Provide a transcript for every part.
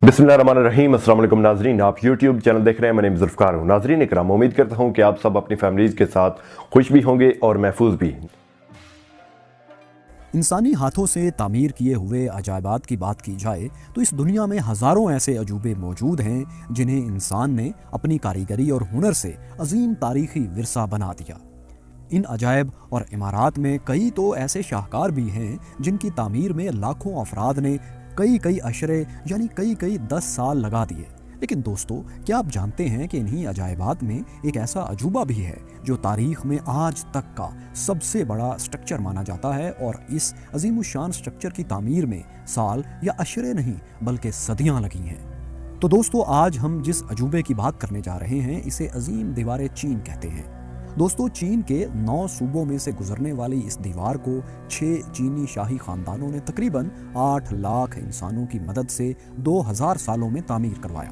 बिस्मिल्लाहिर्रहमानिर्रहीम। अस्सलाम वालेकुम नाजरीन, आप यूट्यूब चैनल देख रहे हैं। मैं नाम जुल्फ़कार हूँ। नाजरीन इकराम, उम्मीद करता हूँ कि आप सब अपनी फैमिलीज़ के साथ खुश भी होंगे और महफूज भी। इंसानी हाथों से तामीर किए हुए अजायबात की बात की जाए तो इस दुनिया में हज़ारों ऐसे अजूबे मौजूद हैं जिन्हें इंसान ने अपनी कारीगरी और हुनर से अजीम तारीखी विरसा बना दिया। इन अजायब और इमारात में कई तो ऐसे शाहकार भी हैं जिनकी तामीर में लाखों अफराद ने कई कई अशरे यानी कई कई 10 साल लगा दिए। लेकिन दोस्तों, क्या आप जानते हैं कि इन्हीं अजायबात में एक ऐसा अजूबा भी है जो तारीख में आज तक का सबसे बड़ा स्ट्रक्चर माना जाता है, और इस अजीमुशान स्ट्रक्चर की तामीर में साल या अशरे नहीं बल्कि सदियां लगी हैं। तो दोस्तों, आज हम जिस अजूबे की बात करने जा रहे हैं इसे अजीम दीवार चीन कहते हैं। दोस्तों, चीन के 9 सूबों में से गुजरने वाली इस दीवार को 6 चीनी शाही खानदानों ने तकरीबन 8 लाख इंसानों की मदद से 2000 सालों में तामीर करवाया।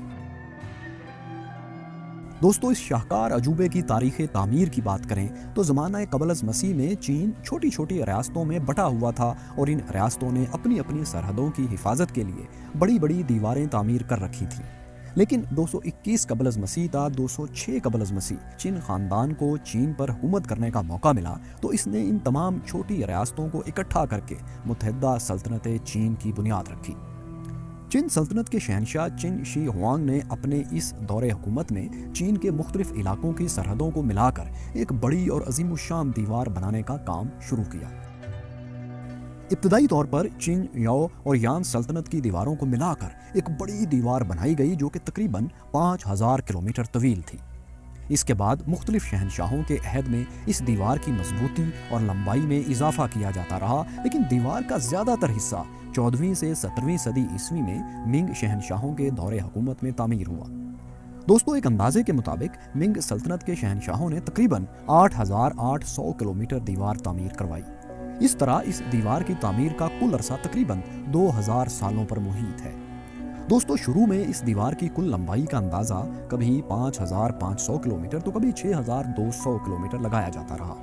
दोस्तों, इस शाहकार अजूबे की तारीख़ तामीर की बात करें तो ज़माना क़ब्ल अज़ मसीह में चीन छोटी छोटी रियासतों में बटा हुआ था और इन रियासतों ने अपनी अपनी सरहदों की हिफाजत के लिए बड़ी बड़ी दीवारें तामीर कर रखी थीं। लेकिन 221 क़ब्ल अज़ मसीह था 206 क़ब्ल अज़ मसीह चिन ख़ानदान को चीन पर हुकूमत करने का मौका मिला तो इसने इन तमाम छोटी रियासतों को इकट्ठा करके मुत्तहिदा सल्तनत चीन की बुनियाद रखी। चीन सल्तनत के शहनशाह चिन शी हुआंग ने अपने इस दौरे हुकूमत में चीन के मुख्तलिफ इलाकों की सरहदों को मिलाकर एक बड़ी और अजीमुशान दीवार बनाने का काम शुरू किया। इब्तदाई तौर पर चिन, याओ और यान सल्तनत की दीवारों को मिलाकर एक बड़ी दीवार बनाई गई जो कि तकरीबन 5000 किलोमीटर तवील थी। इसके बाद मुख्तलिफ शहनशाहों के अहद में इस दीवार की मजबूती और लंबाई में इजाफा किया जाता रहा, लेकिन दीवार का ज़्यादातर हिस्सा 14वीं से 17वीं सदी ईस्वी में मिंग शहनशाहों के दौरे हुकूमत में तामीर हुआ। दोस्तों, एक अंदाजे के मुताबिक मिंग सल्तनत के शहनशाहों ने तकरीबन 8800 किलोमीटर दीवार तामीर करवाई। इस तरह इस दीवार की तामीर का कुल अरसा तकरीबन 2000 सालों पर मुहित है। दोस्तों, शुरू में इस दीवार की कुल लंबाई का अंदाज़ा कभी 5500 किलोमीटर तो कभी 6200 किलोमीटर लगाया जाता रहा,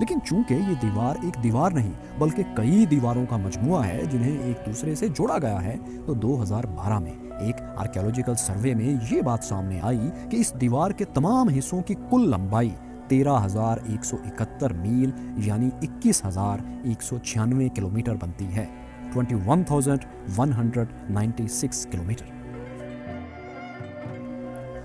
लेकिन चूंकि ये दीवार एक दीवार नहीं बल्कि कई दीवारों का मजमुआ है जिन्हें एक दूसरे से जोड़ा गया है, तो 2012 में एक आर्कियोलॉजिकल सर्वे में ये बात सामने आई कि इस दीवार के तमाम हिस्सों की कुल लंबाई 13,171 मील यानी 21,196 किलोमीटर बनती है, 21,196 किलोमीटर।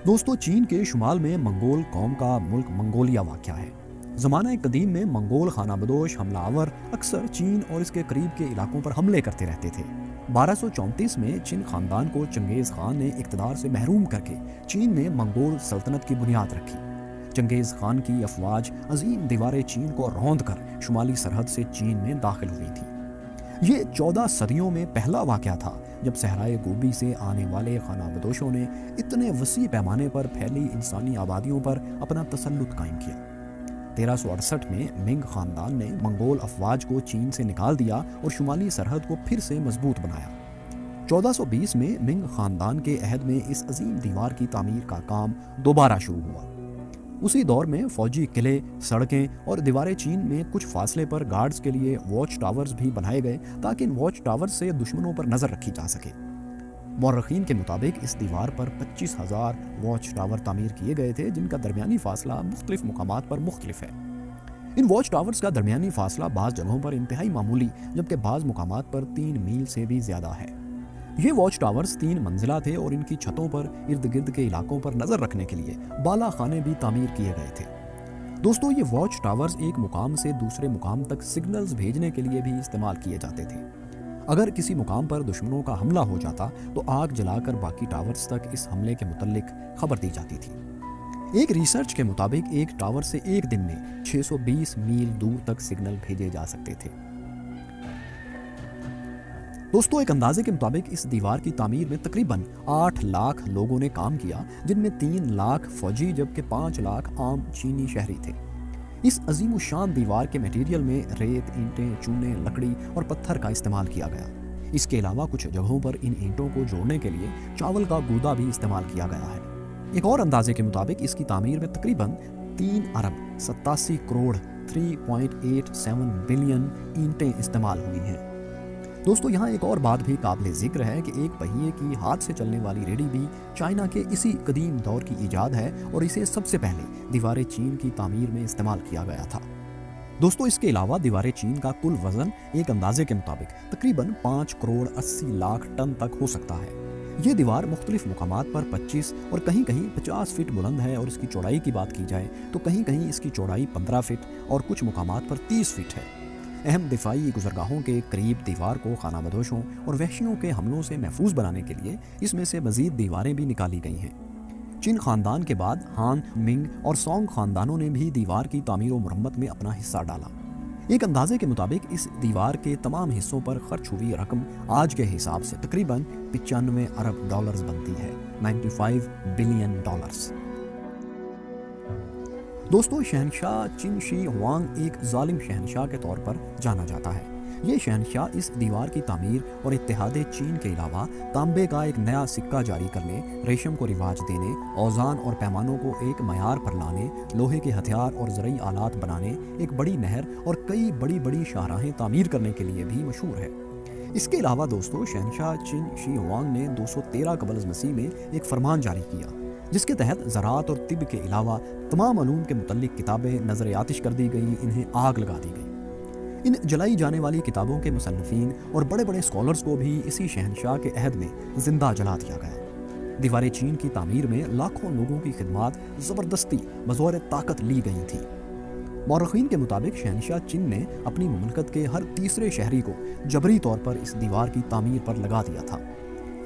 दोस्तों, चीन के शुमाल में मंगोल कौम का मुल्क मंगोलिया वाक़या है। ज़माना कदीम में मंगोल खानाबदोश हमलावर अक्सर चीन और इसके करीब के इलाकों पर हमले करते रहते थे। 1234 में चिन खानदान को चंगेज़ खान ने इक़्तिदार से महरूम करके चीन में मंगोल सल्तनत की बुनियाद रखी। चंगेज़ खान की अफवाज अजीम दीवार चीन को रौंद कर शुमाली सरहद से चीन में दाखिल हुई थी। ये 14 सदियों में पहला वाक़या था जब सहराए गोबी से आने वाले खानाबदोशों ने इतने वसी पैमाने पर फैली इंसानी आबादियों पर अपना तसल्लुत कायम किया। 1368 में मिंग खानदान ने मंगोल अफवाज को चीन से निकाल दिया और शुमाली सरहद को फिर से मजबूत बनाया। 1420 में मिंग खानदान के अहद में इस अजीम दीवार की तामीर का काम दोबारा शुरू हुआ। उसी दौर में फौजी किले, सड़कें और दीवारें चीन में कुछ फासले पर गार्ड्स के लिए वॉच टावर्स भी बनाए गए ताकि इन वॉच टावर्स से दुश्मनों पर नज़र रखी जा सके। मौरखीन के मुताबिक इस दीवार पर 25,000 वॉच टावर तामीर किए गए थे जिनका दरमियानी फासला मुख्तलिफ मुकामात पर मुख्तलिफ है। इन वॉच टावर्स का दरमियानी फासला बाज़ जगहों पर इंतहाई मामूली जबकि बाज़ मुकामात पर 3 मील से भी ज़्यादा है। ये वॉच टावर्स 3 मंजिला थे और इनकी छतों पर इर्द गिर्द के इलाकों पर नज़र रखने के लिए बाला खाने भी तामीर किए गए थे। दोस्तों, ये वॉच टावर्स एक मुकाम से दूसरे मुकाम तक सिग्नल्स भेजने के लिए भी इस्तेमाल किए जाते थे। अगर किसी मुकाम पर दुश्मनों का हमला हो जाता तो आग जलाकर बाकी टावर्स तक इस हमले के मुतल्लिक खबर दी जाती थी। एक रिसर्च के मुताबिक एक टावर से एक दिन में 620 मील दूर तक सिग्नल भेजे जा सकते थे। दोस्तों, एक अंदाजे के मुताबिक इस दीवार की तामीर में तकरीबन 8 लाख लोगों ने काम किया, जिनमें 3 लाख फौजी जबकि 5 लाख आम चीनी शहरी थे। इस अजीमुशान दीवार के मटेरियल में रेत, ईंटें, चूने, लकड़ी और पत्थर का इस्तेमाल किया गया। इसके अलावा कुछ जगहों पर इन ईंटों को जोड़ने के लिए चावल का गूदा भी इस्तेमाल किया गया है। एक और अंदाजे के मुताबिक इसकी तामीर में तकरीबन 3 अरब 87 करोड़ 3.87 बिलियन ईंटें इस्तेमाल हुई हैं। दोस्तों यहाँ एक और बात भी काबिल जिक्र है कि एक पहिए की हाथ से चलने वाली रेडी भी चाइना के इसी कदीम दौर की इजाद है और इसे सबसे पहले दीवार चीन की तामीर में इस्तेमाल किया गया था। दोस्तों इसके अलावा दीवार चीन का कुल वजन एक अंदाजे के मुताबिक तकरीबन 5 करोड़ 80 लाख टन तक हो सकता है। ये दीवार मुख्तलिफ मुकामात पर 25 और कहीं कहीं 50 फीट बुलंद है और इसकी चौड़ाई की बात की जाए तो कहीं कहीं इसकी चौड़ाई 15 फीट और कुछ मुकामात पर 30 फीट है। अहम दिफाई गुजरगाहों के करीब दीवार को खानाबदोशों और वहशियों के हमलों से महफूज बनाने के लिए इसमें से मजीद दीवारें भी निकाली गई हैं। चिन खानदान के बाद हान, मिंग और सोंग खानदानों ने भी दीवार की तामीर और मुरम्मत में अपना हिस्सा डाला। एक अंदाजे के मुताबिक इस दीवार के तमाम हिस्सों पर खर्च हुई रकम आज के हिसाब से तकरीबन 95 अरब डॉलर्स बनती है, 95 बिलियन डॉलर्स। दोस्तों शहनशाह चिन शी हुआंग एक जालिम शहनशाह के तौर पर जाना जाता है। ये शहनशाह इस दीवार की तामीर और इत्तेहाद चीन के अलावा तांबे का एक नया सिक्का जारी करने, रेशम को रिवाज देने, औज़ान और पैमानों को एक मयार पर लाने, लोहे के हथियार और ज़रई आलात बनाने, एक बड़ी नहर और कई बड़ी बड़ी शाहराहें तामीर करने के लिए भी मशहूर है। इसके अलावा दोस्तों शहनशाह चिन शी हुआंग ने 213 कबल मसीह में एक फरमान जारी किया जिसके तहत ज़राअत और तिब के अलावा तमाम अलूम के मुतल्लिक किताबें नज़र आतिश कर दी गई, इन्हें आग लगा दी गई। इन जलाई जाने वाली किताबों के मुसन्निफीन और बड़े बड़े स्कॉलर्स को भी इसी शहनशाह के अहद में जिंदा जला दिया गया। दीवार चीन की तामीर में लाखों लोगों की खिदमत ज़बरदस्ती बज़ौर ताकत ली गई थी। मौरखीन के मुताबिक शहनशाह चिन ने अपनी मुमलकत के हर तीसरे शहरी को जबरी तौर पर इस दीवार की तामीर पर लगा दिया था।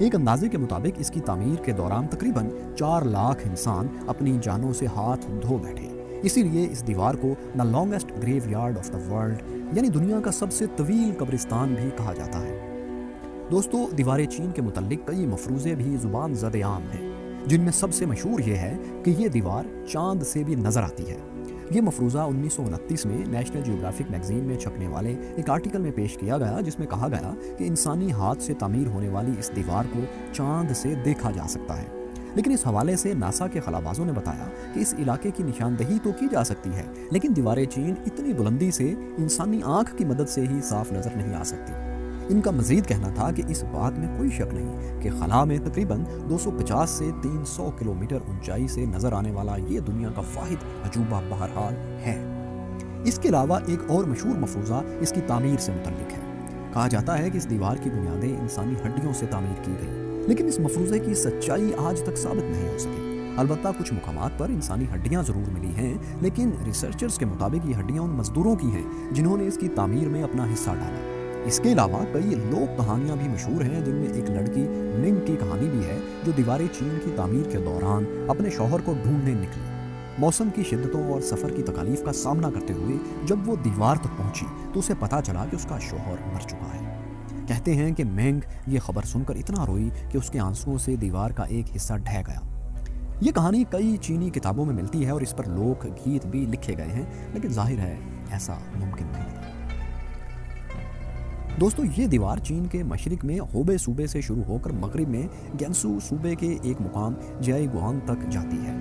एक अंदाजे के मुताबिक इसकी तामीर के दौरान तकरीबन 4 लाख इंसान अपनी जानों से हाथ धो बैठे। इसीलिए इस दीवार को the longest graveyard of the world यानी दुनिया का सबसे तवील कब्रिस्तान भी कहा जाता है। दोस्तों दीवार चीन के मुतल्लिक कई मफरूज़े भी ज़ुबान ज़द आम हैं, जिनमें सबसे मशहूर ये है कि ये दीवार चांद से भी नज़र आती है। ये मफरूज़ा 1929 में नेशनल जियोग्राफिक मैगजीन में छपने वाले एक आर्टिकल में पेश किया गया जिसमें कहा गया कि इंसानी हाथ से तामीर होने वाली इस दीवार को चांद से देखा जा सकता है। लेकिन इस हवाले से नासा के खलाबाजों ने बताया कि इस इलाके की निशानदही तो की जा सकती है, लेकिन दीवार चीन इतनी बुलंदी से इंसानी आँख की मदद से ही साफ नज़र नहीं आ सकती। इनका मजीद कहना था कि इस बात में कोई शक नहीं कि खला में तकरीबन 250 से 300 किलोमीटर ऊंचाई से नजर आने वाला ये दुनिया का वाहिद अजूबा बहरहाल है। इसके अलावा एक और मशहूर मफरूज़ा इसकी तामीर से मुतल्लिक है। कहा जाता है कि इस दीवार की बुनियादें इंसानी हड्डियों से तामीर की गई, लेकिन इस मफरूज़े की सच्चाई आज तक साबित नहीं हो सकी। अलबत्ता कुछ मुकामात पर इंसानी हड्डियां ज़रूर मिली हैं, लेकिन रिसर्चर्स के मुताबिक ये हड्डियां उन मजदूरों की हैं जिन्होंने इसकी तामीर में अपना हिस्सा डाला। इसके अलावा कई लोक कहानियां भी मशहूर हैं, जिनमें एक लड़की मिंग की कहानी भी है जो दीवार चीन की तामीर के दौरान अपने शौहर को ढूंढने निकली। मौसम की शिद्दतों और सफ़र की तकालीफ का सामना करते हुए जब वो दीवार तक पहुंची तो उसे पता चला कि उसका शौहर मर चुका है। कहते हैं कि मिंग ये खबर सुनकर इतना रोई कि उसके आंसुओं से दीवार का एक हिस्सा ढह गया। ये कहानी कई चीनी किताबों में मिलती है और इस पर लोक गीत भी लिखे गए हैं, लेकिन जाहिर है ऐसा मुमकिन नहीं है। दोस्तों ये दीवार चीन के मशरिक में होबे सूबे से शुरू होकर मगरिब में गैंसू सूबे के एक मुकाम जियाईगुआन तक जाती है।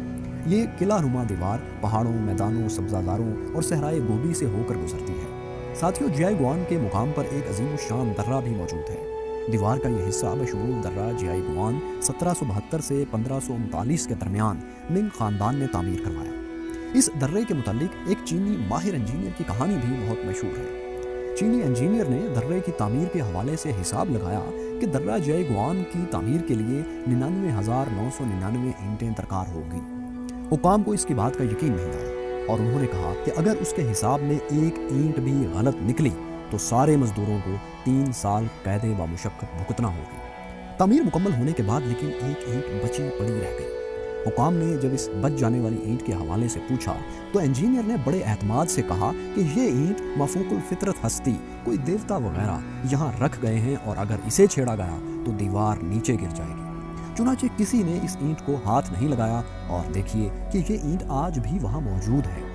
ये किला नुमा दीवार पहाड़ों, मैदानों, सब्जादारों और सहराए गोबी से होकर गुजरती है। साथियों जियाईगुआन के मुकाम पर एक अजीम शान दर्रा भी मौजूद है। दीवार का यह हिस्सा मशहूर दर्रा जियाईगुआन 1772 से 1539 के दरमियान मिंग खानदान ने तामीर करवाया। इस दर्रे के मुतालिक एक चीनी माहिर इंजीनियर की कहानी भी बहुत मशहूर है। चीनी इंजीनियर ने दर्रे की तामीर के हवाले से हिसाब लगाया कि दर्रा जियाईगुआन की तामीर के लिए 99,999 ईंटें दरकार होगी। हुकाम को इसकी बात का यकीन नहीं आया और उन्होंने कहा कि अगर उसके हिसाब में एक ईंट भी गलत निकली तो सारे मजदूरों को 3 साल कैद व मुशक्कत भुगतना होगी। तामीर मुकम्मल होने के बाद लेकिन एक ईंट बची पड़ी रह गई। हुकाम ने जब इस बच जाने वाली ईंट के हवाले से पूछा तो इंजीनियर ने बड़े एतमाद से कहा कि ये ईंट मफूकुल फितरत हस्ती, कोई देवता वगैरह यहाँ रख गए हैं और अगर इसे छेड़ा गया तो दीवार नीचे गिर जाएगी। चुनांचे किसी ने इस ईंट को हाथ नहीं लगाया और देखिए कि ये ईंट आज भी वहाँ मौजूद है।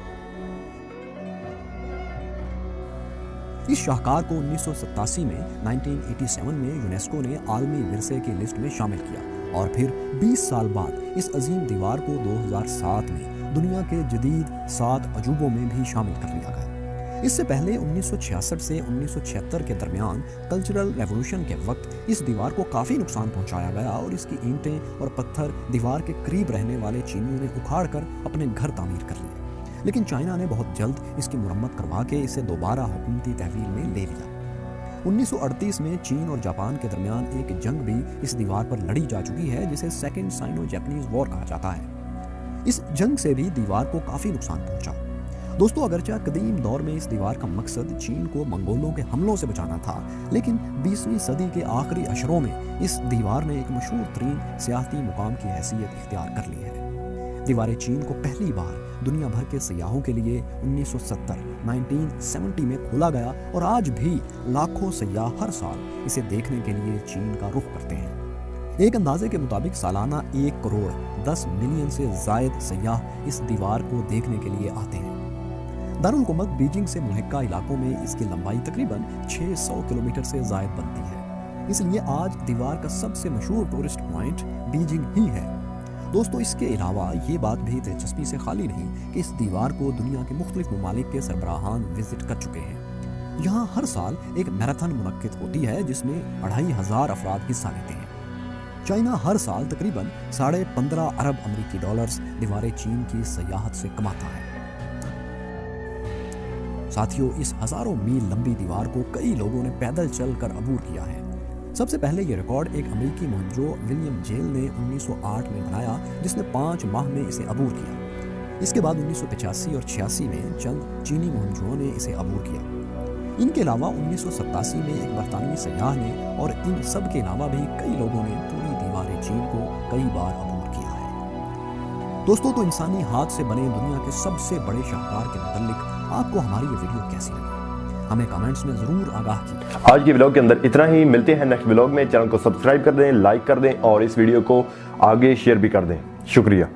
इस शाहकार को 1987 में 1987 में यूनेस्को ने आलमी विरसे की लिस्ट में शामिल किया और फिर 20 साल बाद इस अजीम दीवार को 2007 में दुनिया के जदीद 7 अजूबों में भी शामिल कर लिया गया। इससे पहले 1966 से 1976 के दरमियान कल्चरल रेवोल्यूशन के वक्त इस दीवार को काफ़ी नुकसान पहुंचाया गया और इसकी ईंटें और पत्थर दीवार के करीब रहने वाले चीनियों ने उखाड़कर अपने घर तामीर कर लिए। लेकिन चाइना ने बहुत जल्द इसकी मुरम्मत करवा के इसे दोबारा हुकूमती तहवील में ले लिया। 1938 में चीन और जापान के दरमियान एक जंग भी इस दीवार पर लड़ी जा चुकी है, जिसे सेकेंड साइनो जापानीज वॉर कहा जाता है। इस जंग से भी दीवार को काफ़ी नुकसान पहुंचा। दोस्तों, अगरचे कदीम दौर में इस दीवार का मकसद चीन को मंगोलों के हमलों से बचाना था, लेकिन 20वीं सदी के आखिरी अशरों में इस दीवार ने एक मशहूर तरीन सियाहती मुकाम की हैसियत इख्तियार कर ली है। दीवार चीन को पहली बार दुनिया भर के सयाहों के लिए 1970 में खोला गया और आज भी लाखों सयाह हर साल इसे देखने के लिए चीन का रुख करते हैं। एक अंदाजे के मुताबिक सालाना 1 करोड़ 10 मिलियन से जायद सयाह इस दीवार को देखने के लिए आते हैं। दारुल हुकूमत बीजिंग से मुल्हिका इलाकों में इसकी लंबाई तकरीबन 600 किलोमीटर से जायद बनती है, इसलिए आज दीवार का सबसे मशहूर टूरिस्ट पॉइंट बीजिंग ही है। दोस्तों, इसके अलावा ये बात भी दिलचस्पी से खाली नहीं कि इस दीवार को दुनिया के मुख्तलिफ ममालिक के सरबराहान विजिट कर चुके हैं। यहाँ हर साल एक मैराथन मुनक्किद होती है जिसमें 2500 अफराद हिस्सा लेते हैं। चाइना हर साल तकरीबन 15.5 अरब अमरीकी डॉलर्स दीवार चीन की सयाहत से कमाता है। साथियों, इस हजारों मील लंबी दीवार को कई लोगों ने पैदल चलकर अबूर किया है। सबसे पहले ये रिकॉर्ड एक अमेरिकी मुहिम जो विलियम जेल ने 1908 में बनाया, जिसने 5 माह में इसे अबूर किया। इसके बाद 1985 और 86 में चंद चीनी मुहिमजों ने इसे अबूर किया। इनके अलावा 1987 में एक बरतानवी सयाह ने और इन सब के अलावा भी कई लोगों ने पूरी दीवार चीन को कई बार अबूर किया है। दोस्तों, तो इंसानी हाथ से बने दुनिया के सबसे बड़े शाहकार के मुतालिक आपको हमारी ये वीडियो कैसी लगी? हमें कमेंट्स में जरूर आगाह कीजिए। आज के व्लॉग के अंदर इतना ही। मिलते हैं नेक्स्ट व्लॉग में। चैनल को सब्सक्राइब कर दें, लाइक कर दें और इस वीडियो को आगे शेयर भी कर दें। शुक्रिया।